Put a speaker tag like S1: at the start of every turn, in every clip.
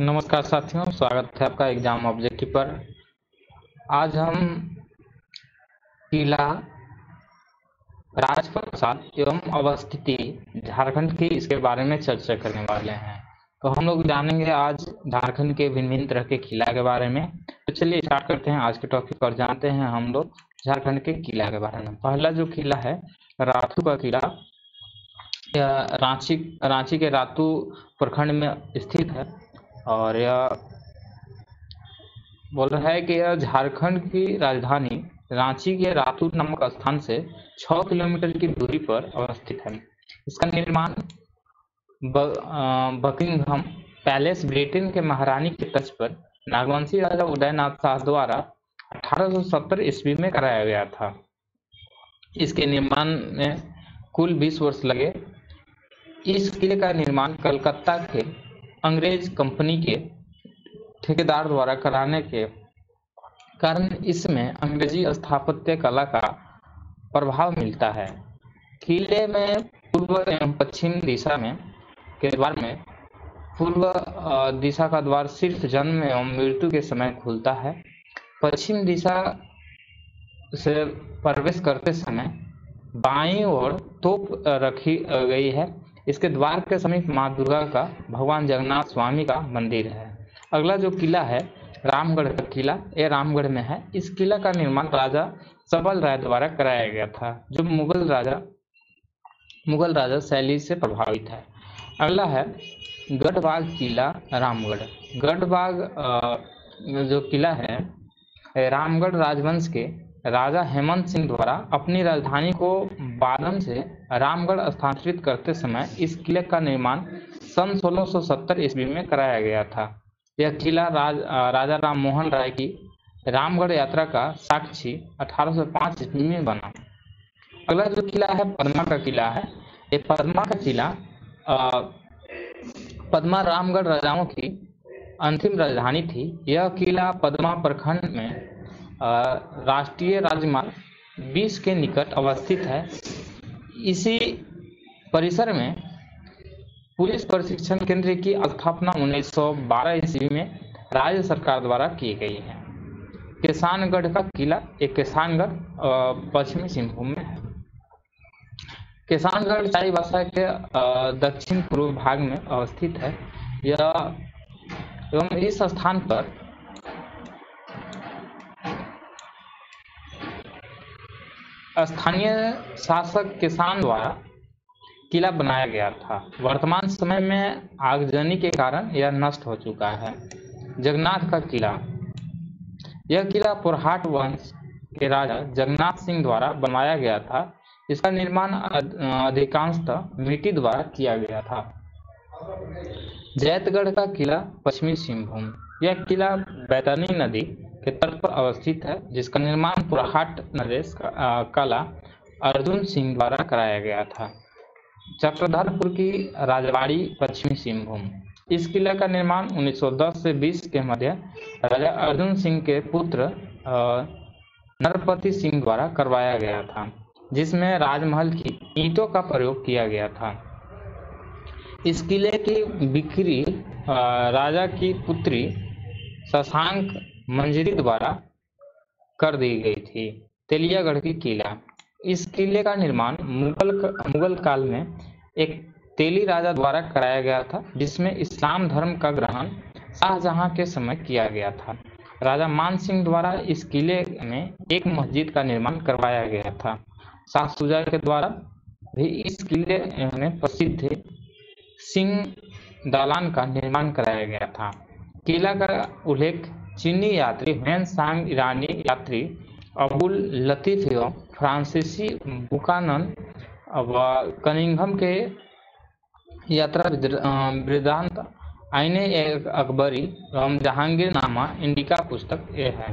S1: नमस्कार साथियों, स्वागत है आपका एग्जाम ऑब्जेक्टिव पर। आज हम किला राजप्रसाद एवं अवस्थिति झारखंड की इसके बारे में चर्चा करने वाले हैं। तो हम लोग जानेंगे आज झारखंड के भिन्न भिन्न तरह के किला के बारे में। तो चलिए स्टार्ट करते हैं आज के टॉपिक और जानते हैं हम लोग झारखंड के किला के बारे में। पहला जो किला है राथू का किला, यह रांची के रातू प्रखंड में स्थित है और यह बोल रहा है कि यह झारखंड की राजधानी रांची के रातू नामक स्थान से 6 किलोमीटर की दूरी पर अवस्थित है। इसका निर्माण बकिंघम पैलेस ब्रिटेन के महारानी के तर्ज पर नागवंशी राजा उदयनाथ शाह द्वारा 1870 ईस्वी में कराया गया था। इसके निर्माण में कुल 20 वर्ष लगे। इस किले का निर्माण कलकत्ता के अंग्रेज कंपनी के ठेकेदार द्वारा कराने के कारण इसमें अंग्रेजी स्थापत्य कला का प्रभाव मिलता है। किले में पूर्व एवं पश्चिम दिशा में के द्वार में पूर्व दिशा का द्वार सिर्फ जन्म एवं मृत्यु के समय खुलता है। पश्चिम दिशा से प्रवेश करते समय बाईं ओर तोप रखी गई है। इसके द्वार के समीप मां दुर्गा का भगवान जगन्नाथ स्वामी का मंदिर है। अगला जो किला है रामगढ़ का किला, यह रामगढ़ में है। इस किला का निर्माण राजा सबल राय द्वारा कराया गया था, जो मुगल राजा शैली से प्रभावित है। अगला है गढ़बाग किला रामगढ़। गढ़बाग जो किला है रामगढ़ राजवंश के राजा हेमंत सिंह द्वारा अपनी राजधानी को बादम से रामगढ़ स्थानांतरित करते समय इस किले का निर्माण सन 1670 ईस्वी में कराया गया था। यह किला राजा राम मोहन राय की रामगढ़ यात्रा का साक्षी 1805 ईस्वी में बना। अगला जो किला है पद्मा का किला है। ये पद्मा का किला पद्मा रामगढ़ राजाओं की अंतिम राजधानी थी। यह किला पद्मा प्रखंड में राष्ट्रीय राजमार्ग 20 के निकट अवस्थित है। इसी परिसर में पुलिस प्रशिक्षण केंद्र की स्थापना 1912 ईस्वी में राज्य सरकार द्वारा की गई है। किसानगढ़ का किला, एक किसानगढ़ पश्चिमी सिंहभूम में है। किसानगढ़ चाईबासा के दक्षिण पूर्व भाग में अवस्थित है। यह एवं इस स्थान पर स्थानीय शासक किसान द्वारा किला बनाया गया था। वर्तमान समय में आगजनी के कारण यह नष्ट हो चुका है। जगन्नाथ का किला, यह किला पुरहाट वंश के राजा जगन्नाथ सिंह द्वारा बनवाया गया था। इसका निर्माण अधिकांशतः मिट्टी द्वारा किया गया था। जैतगढ़ का किला पश्चिमी सिंहभूम, यह किला बैतरनी नदी के तट पर अवस्थित है, जिसका निर्माण पुरहाट नरेश कला अर्जुन सिंह द्वारा कराया गया था। चक्रधरपुर की राजवाड़ी पश्चिमी सिंहभूम, इस किले का निर्माण 1910 से 20 के मध्य राजा अर्जुन सिंह के पुत्र नरपति सिंह द्वारा करवाया गया था, जिसमें राजमहल की ईंटों का प्रयोग किया गया था। इस किले की बिक्री राजा की पुत्री शशांक मंजरी द्वारा कर दी गई थी। तेलियागढ़ की किला, इस किले का निर्माण मुगल काल में एक तेली राजा द्वारा कराया गया था, जिसमें इस्लाम धर्म का ग्रहण शाहजहां के समय किया गया था। राजा मान सिंह द्वारा इस किले में एक मस्जिद का निर्माण करवाया गया था। शाह शुजा के द्वारा भी इस किले में प्रसिद्ध सिंह दालान का निर्माण कराया गया था। किला का उल्लेख चीनी यात्री हुसैन सांग, ईरानी यात्री अबुल लतीफ एवं फ्रांसीसी बुकानन व कनिंघम के यात्रा वृत्तांत आईने अकबरी एवं जहांगीर नामा इंडिका पुस्तक ये है।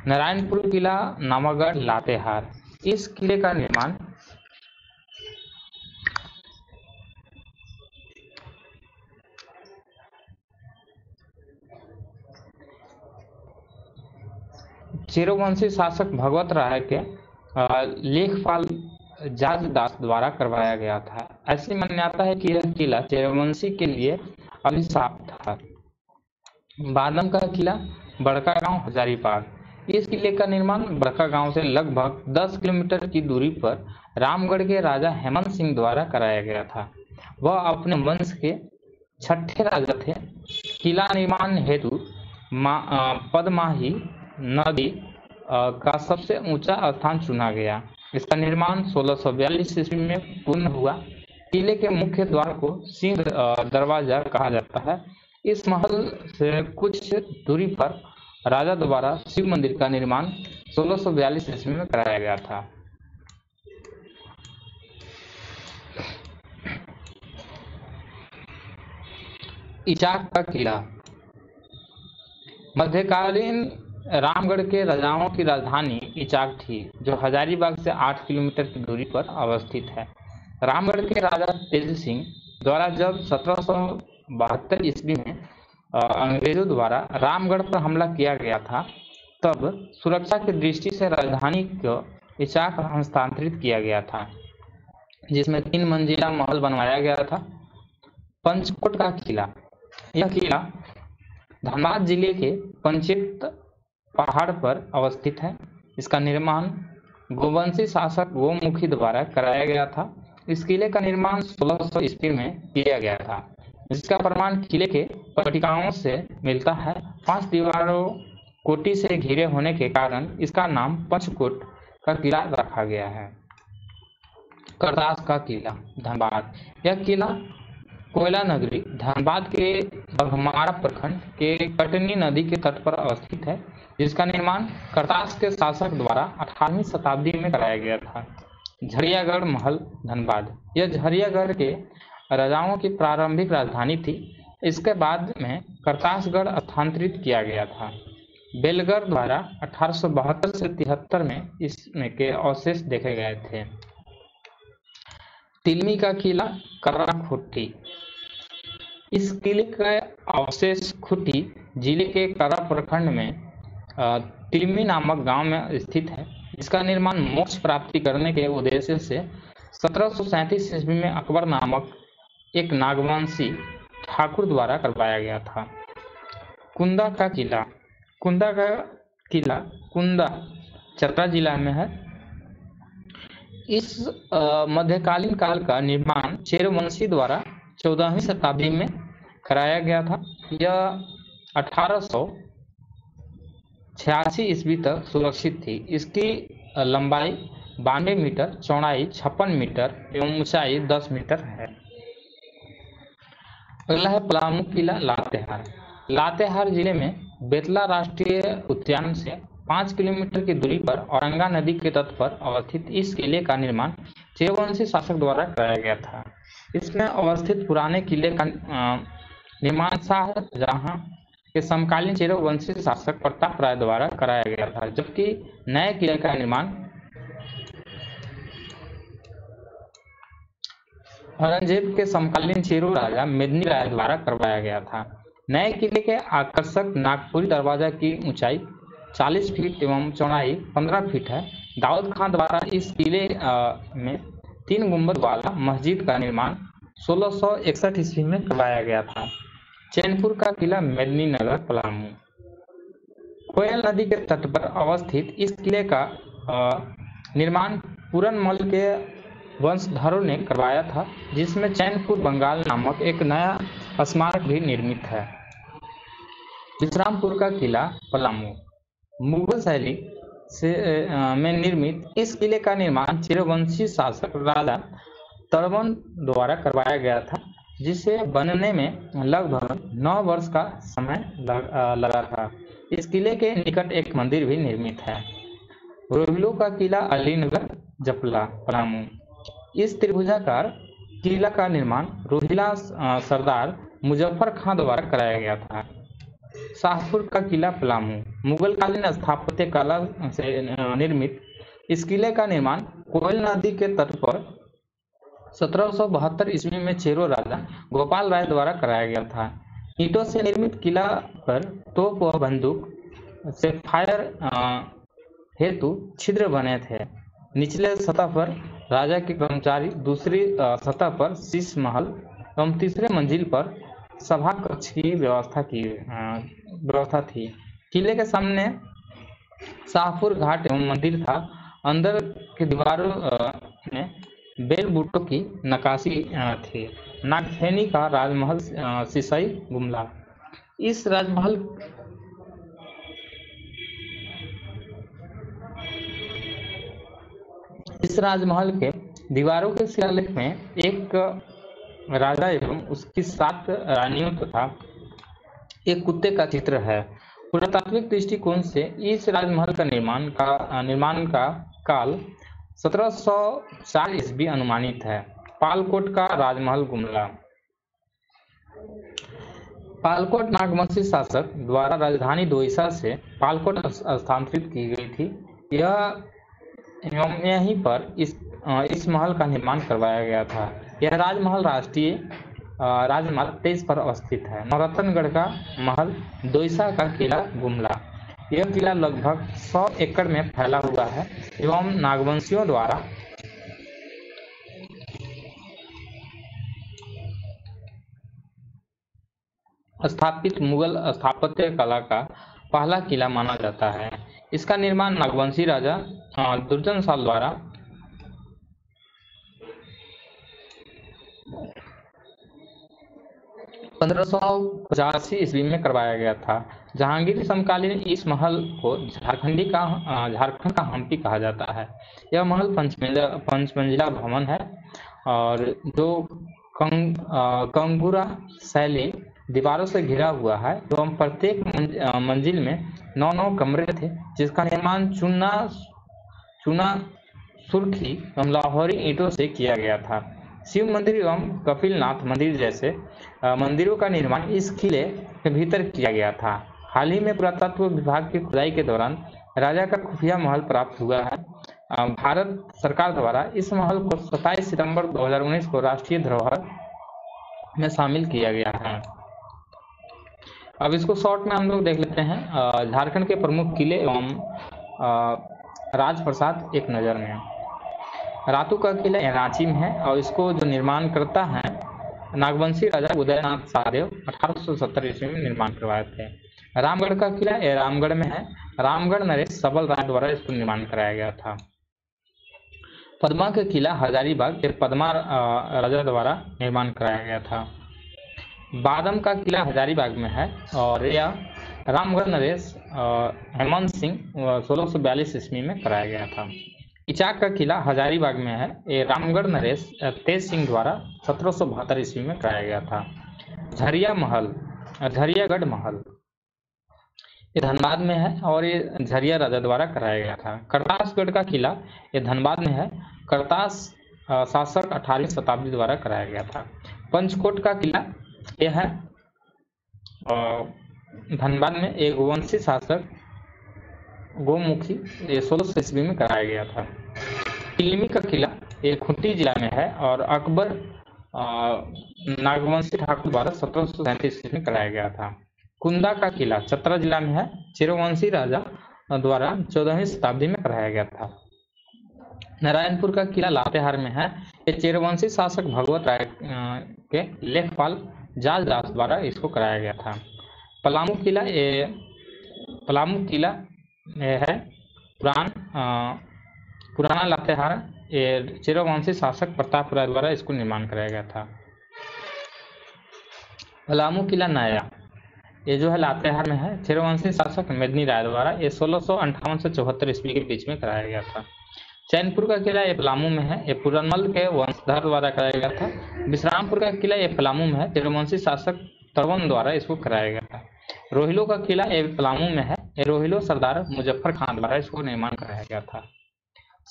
S1: नारायणपुर किला नामगढ़ लातेहार, इस किले का निर्माण चेरोवंशी शासक भगवत राय के लेखपाल जाज दास द्वारा करवाया गया था। ऐसी मान्यता है कि यह किला चेरोवंशी के लिए अभिशाप था। बादम का किला, बड़कागांव, हजारीबाग। इस किले का निर्माण बड़कागांव से लगभग 10 किलोमीटर की दूरी पर रामगढ़ के राजा हेमंत सिंह द्वारा कराया गया था। वह अपने वंश के छठे राजा थे। किला निर्माण हेतु पदमाही नदी का सबसे ऊंचा स्थान चुना गया। इसका निर्माण 1642 ईस्वी में पूर्ण हुआ। किले के मुख्य द्वार को सिंह दरवाजा कहा जाता है। इस महल से कुछ दूरी पर राजा द्वारा शिव मंदिर का निर्माण 1642 ईस्वी में कराया गया था। इचाक का किला। मध्यकालीन रामगढ़ के राजाओं की राजधानी इचाक थी, जो हजारीबाग से 8 किलोमीटर की दूरी पर अवस्थित है। रामगढ़ के राजा तेज सिंह द्वारा जब 1772 ईस्वी में अंग्रेजों द्वारा रामगढ़ पर हमला किया गया था, तब सुरक्षा की दृष्टि से राजधानी को इचाक हस्तांतरित किया गया था, जिसमें 3 मंजिला महल बनवाया गया था। पंचकोट का किला। यह किला धनबाद जिले के पंचेत पहाड़ पर अवस्थित है। इसका निर्माण गोवंशी शासक गोमुखी द्वारा कराया गया था। इस किले का निर्माण 1600 ईस्वी में किया गया था, जिसका प्रमाण किले के पट्टिकाओं से मिलता है। 5 दीवारों कोटि से घिरे होने के कारण इसका नाम पंचकोट का किला रखा गया है। करतास का किला, धनबाद। यह किला कोयला नगरी धनबाद के बघमारा प्रखंड के कटनी नदी के तट पर अवस्थित है, जिसका निर्माण करतास के शासक द्वारा 18वीं शताब्दी में कराया गया था। झरियागढ़ महल, धनबाद। यह झरियागढ़ के राजाओं की प्रारंभिक राजधानी थी। इसके बाद में करतासगढ़ स्थानांतरित किया गया था। बेलगढ़ द्वारा 1872 से 73 में इसमें के अवशेष देखे गए थे। तिलमी का किला, कर्रा-खुट्टी। इस किले का अवशेष खुट्टी जिले के कर्रा प्रखंड में तिलमी नामक गांव में स्थित है। इसका निर्माण मोक्ष प्राप्ति करने के उद्देश्य से 1737 ईस्वी में अकबर नामक एक नागवंशी ठाकुर द्वारा करवाया गया था। कुंदा का किला। कुंदा का किला कुंदा चतरा जिला में है। इस मध्यकालीन काल का निर्माण चेरवंशी द्वारा 14वीं शताब्दी में कराया गया था। यह 1886 ईस्वी तक सुरक्षित थी। इसकी लंबाई 92 मीटर, चौड़ाई 56 मीटर एवं ऊंचाई 10 मीटर है। अगला है पलामू किला, लातेहार। लातेहार जिले में बेतला राष्ट्रीय उद्यान से 5 किलोमीटर की दूरी पर औरंगा नदी के तट पर अवस्थित इस किले का निर्माण चेरवंशी शासक द्वारा कराया गया था। इसमें अवस्थित पुराने किले का निर्माण शाहजहां के समकालीन चेरवंशी शासक प्रताप राय द्वारा कराया गया था, जबकि नए किले का निर्माण औरंगजेब के समकालीन चेरो राजा मेदिनी राय द्वारा करवाया गया था। नए किले के आकर्षक नागपुरी दरवाजा की ऊंचाई 40 फीट एवं चौड़ाई 15 फीट है। दाऊद खां द्वारा इस किले में 3 गुंबद वाला मस्जिद का निर्माण 1661 ईस्वी में करवाया गया था। चैनपुर का किला, मेदिनीनगर, पलामू। कोयल नदी के तट पर अवस्थित इस किले का निर्माण पूरनमल के वंशधरों ने करवाया था, जिसमें चैनपुर बंगाल नामक एक नया स्मारक भी निर्मित है। विश्रामपुर का किला, पलामू। मुगल शैली से में निर्मित इस किले का निर्माण चेरवंशी शासक राजा तड़वन द्वारा करवाया गया था, जिसे बनने में लगभग 9 वर्ष का समय लगा था। इस किले के निकट एक मंदिर भी निर्मित है। रोहिलो का किला, अलीनगर, जपला, पलामू। इस त्रिभुजाकार किला का निर्माण रोहिला सरदार मुजफ्फर खां द्वारा कराया गया था। शाहपुर का किला, पलामू। मुगल कालीन स्थापत्य कला से निर्मित इस किले का निर्माण कोयल नदी के तट पर 1772 ईस्वी में चेरो राजा गोपाल राय द्वारा कराया गया था। ईंटों से निर्मित किला पर तोप व बंदूक से फायर हेतु छिद्र बने थे। निचले सतह पर राजा के कर्मचारी, दूसरी सतह पर शीश महल एवं तीसरे मंजिल पर सभा कक्ष की व्यवस्था व्यवस्था थी। किले के सामने शाहपुर घाट एवं मंदिर था। अंदर की दीवारों में बेल बूटों की नक्काशी थी। नागफेनी का राजमहल सिसई गुमला। इस राजमहल के दीवारों के शिलालेख में एक राजा एवं उसकी 7 रानियों तथा एक कुत्ते का चित्र है। पुरातात्विक दृष्टिकोण से इस राजमहल का निर्माण का काल 1704 ईस्वी अनुमानित है। पालकोट का राजमहल गुमला। पालकोट नागवंशी शासक द्वारा राजधानी दोईसा से पालकोट स्थानांतरित की गई थी। यहीं पर इस महल का निर्माण करवाया गया था। यह राजमहल राष्ट्रीय राजमार्ग 23 पर अवस्थित है। नौरत्नगढ़ का महल, दोईसा का किला गुमला। यह किला लगभग 100 एकड़ में फैला हुआ है एवं नागवंशियों द्वारा स्थापित मुगल स्थापत्य कला का पहला किला माना जाता है। इसका निर्माण नागवंशी राजा दुर्जनशाल द्वारा 1585 ईस्वी में करवाया गया था। जहांगीर समकालीन इस महल को झारखंड का हम्पी कहा जाता है। यह महल पंचमंजिला भवन है और जो कंगूरा शैली दीवारों से घिरा हुआ है एवं प्रत्येक मंजिल में 9 कमरे थे, जिसका निर्माण चूना सुर्खी एवं लाहौरी ईंटों से किया गया था। शिव मंदिर एवं कपिलनाथ मंदिर जैसे मंदिरों का निर्माण इस किले के भीतर किया गया था। हाल ही में पुरातत्व विभाग की खुदाई के दौरान राजा का खुफिया महल प्राप्त हुआ है। भारत सरकार द्वारा इस महल को 27 सितंबर 2019 को राष्ट्रीय धरोहर में शामिल किया गया है। अब इसको शॉर्ट में हम लोग देख लेते हैं। झारखंड के प्रमुख किले एवं राजप्रसाद एक नज़र में। रातू का किला रांची में है और इसको जो निर्माण करता है नागवंशी राजा उदयनाथ शाहदेव 1870 ईस्वी में निर्माण करवाए थे। रामगढ़ का किला रामगढ़ में है। रामगढ़ नरेश सबल राय द्वारा इसको निर्माण कराया गया था। पद्मा का किला हजारीबाग पद्मा राजा द्वारा निर्माण कराया गया था। बादम का किला हजारीबाग में है और यह रामगढ़ नरेश हेमंत सिंह 1642 ईस्वी में कराया गया था। इचाक का किला हजारीबाग में है। ये रामगढ़ नरेश तेज सिंह द्वारा 1772 ईस्वी में कराया गया था। झरियागढ़ महल ये धनबाद में है और ये झरिया राजा द्वारा कराया गया था। करतासगढ़ का किला ये धनबाद में है। करतास शासक 18वीं शताब्दी द्वारा कराया गया था। पंचकोट का किला यह है धनबाद में एक गोवंशी शासक गोमुखी 1600 ईस्वी में कराया गया था। तिलमी का किला ये खूंटी जिला में है और अकबर नागवंशी ठाकुर द्वारा 1737 ईस्वी में कराया गया था। कुंदा का किला चतरा जिला में है। चेरवंशी राजा द्वारा 14वीं शताब्दी में कराया गया था। नारायणपुर का किला लातेहार में है। ये चेरवंशी शासक भगवत राय के लेखपाल जाज दास द्वारा इसको कराया गया था। पलामू किला है पुराना लातेहार। ये चेरवंशी शासक प्रताप राय द्वारा इसको निर्माण कराया गया था। पलामू किला नया ये जो है लातेहार में है। चेरवंशी शासक मेदिनी राय द्वारा ये 1658 से 74 ईस्वी के बीच में कराया गया था। चैनपुर का किला ये पलामू में है। ये पुरनमल के वंशधर द्वारा कराया गया था। विश्रामपुर का किला ये पलामू में है। चेरवंशी शासक तरवन द्वारा इसको कराया गया था। रोहिलो का किला ये पलामू में है। ये रोहिलो सरदार मुजफ्फर खान द्वारा इसको निर्माण कराया गया था।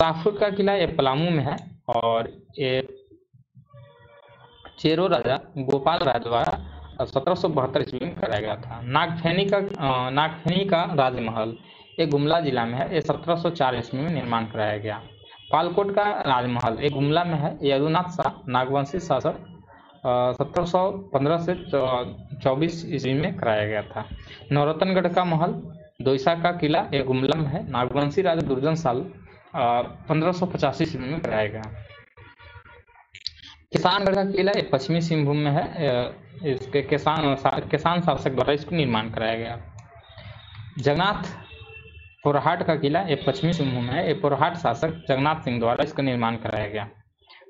S1: शाहपुर का किला ये पलामू में है और ये चेरो राजा गोपाल राय द्वारा 1772 ईस्वी में कराया गया था। नागफेनी का राजमहल ये गुमला जिला में है। ये 1704 ईस्वी में निर्माण कराया गया। पालकोट का राजमहल ये गुमला में है। ये यदुनाथ शाह नागवंशी शासक 1715 से 24 ईस्वी में कराया गया था। नौरत्नगढ़ का महल दोईसा का किला ये गुमला में है। नागवंशी राजा दुर्जनशाल 1585 ईस्वी में कराया गया। किसानगढ़ का किला ये पश्चिमी सिंहभूम में है। इसके किसान शासक द्वारा इसको निर्माण कराया गया। जगन्नाथ पोरहाट का किला ये पश्चिमी सिंहभूम में है। ये पोरहाट शासक जगन्नाथ सिंह द्वारा इसका निर्माण कराया गया।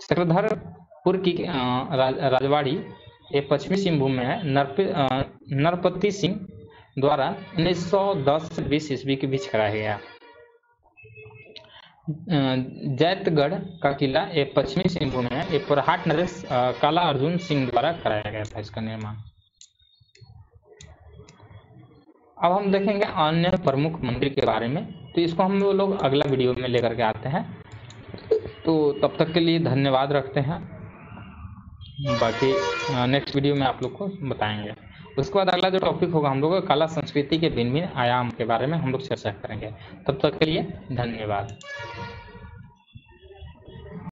S1: चक्रधरपुर की राजवाड़ी ये पश्चिमी सिंहभूम में है। नरपति सिंह द्वारा 1910 से 20 ईस्वी के बीच कराया गया। जैतगढ़ का किला ये पश्चिमी सिंहभूम में है। ये पोरहाट नरेश काला अर्जुन सिंह द्वारा कराया गया था इसका निर्माण। अब हम देखेंगे अन्य प्रमुख मंदिर के बारे में, तो इसको हम लोग अगला वीडियो में लेकर के आते हैं। तो तब तक के लिए धन्यवाद रखते हैं। बाकी नेक्स्ट वीडियो में आप लोग को बताएंगे। उसके बाद अगला जो टॉपिक होगा हम लोग कला संस्कृति के भिन्न भिन्न आयाम के बारे में हम लोग चर्चा करेंगे। तब तक के लिए धन्यवाद।